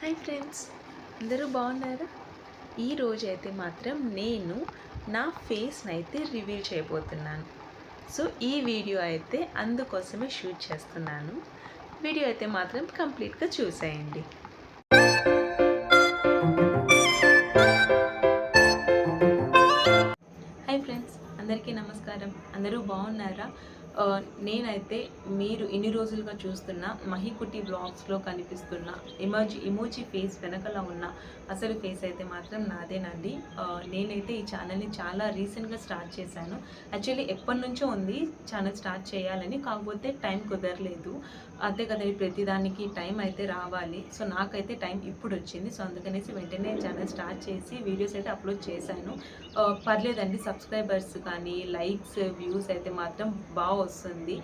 Hi friends, అందరూ బాగున్నారా? ఈరోజు అయితే మాత్రం నేను నా ఫేస్ని అయితే రివీల్ చేయబోతున్నాను. సో ఈ వీడియో అయితే అందుకోసమే షూట్ చేస్తున్నాను. వీడియో అయితే మాత్రం కంప్లీట్గా చూసేయండి. హాయ్ ఫ్రెండ్స్, అందరికీ నమస్కారం. అందరూ బాగున్నారా? నేనైతే మీరు ఇన్ని రోజులుగా చూస్తున్న మహికుటి వ్లాగ్స్లో కనిపిస్తున్న ఇమోజీ ఫేస్ వెనకల ఉన్న అసలు ఫేస్ అయితే మాత్రం నాదేనండి. నేనైతే ఈ ఛానల్ని చాలా రీసెంట్గా స్టార్ట్ చేశాను. యాక్చువల్లీ ఎప్పటి నుంచో ఉంది ఛానల్ స్టార్ట్ చేయాలని, కాకపోతే టైం కుదరలేదు. అంతే కదండి, ప్రతిదానికి టైం అయితే రావాలి. సో నాకైతే టైం ఇప్పుడు వచ్చింది. సో అందుకనేసి వెంటనే ఛానల్ స్టార్ట్ చేసి వీడియోస్ అయితే అప్లోడ్ చేశాను. పర్లేదండి, సబ్స్క్రైబర్స్ కానీ లైక్స్ వ్యూస్ అయితే మాత్రం బాగా వస్తుంది.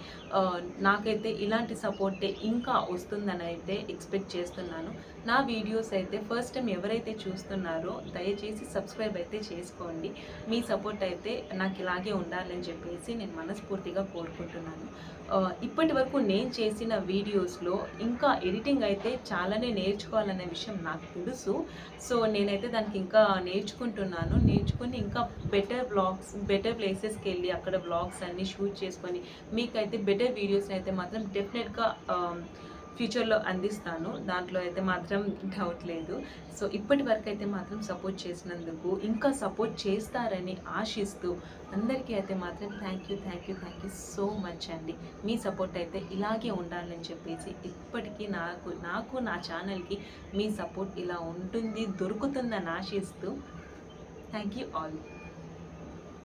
నాకైతే ఇలాంటి సపోర్టే ఇంకా వస్తుందని అయితే ఎక్స్పెక్ట్ చేస్తున్నాను. నా వీడియోస్ అయితే ఫస్ట్ టైం ఎవరైతే చూస్తున్నారో దయచేసి సబ్స్క్రైబ్ అయితే చేసుకోండి. మీ సపోర్ట్ అయితే నాకు ఇలాగే ఉండాలని చెప్పేసి నేను మనస్ఫూర్తిగా కోరుకుంటున్నాను. ఇప్పటి వరకు నేను చేసిన వీడియోస్లో ఇంకా ఎడిటింగ్ అయితే చాలానే నేర్చుకోవాలనే విషయం నాకు తెలుసు. సో నేనైతే దానికి ఇంకా నేర్చుకుని ఇంకా బెటర్ ప్లేసెస్కి వెళ్ళి అక్కడ వ్లాగ్స్ అన్నీ షూట్ చేసుకొని మీకైతే బెటర్ వీడియోస్ అయితే మాత్రం డెఫినెట్గా ఫ్యూచర్లో అందిస్తాను. దాంట్లో అయితే మాత్రం డౌట్ లేదు. సో ఇప్పటి వరకు అయితే మాత్రం సపోర్ట్ చేసినందుకు ఇంకా సపోర్ట్ చేస్తారని ఆశిస్తూ అందరికీ అయితే మాత్రం థ్యాంక్ యూ సో మచ్ అండి. మీ సపోర్ట్ అయితే ఇలాగే ఉండాలని చెప్పేసి ఇప్పటికీ నాకు నా ఛానల్కి మీ సపోర్ట్ ఇలా ఉంటుంది, దొరుకుతుందని ఆశిస్తూ థ్యాంక్ యూ ఆల్.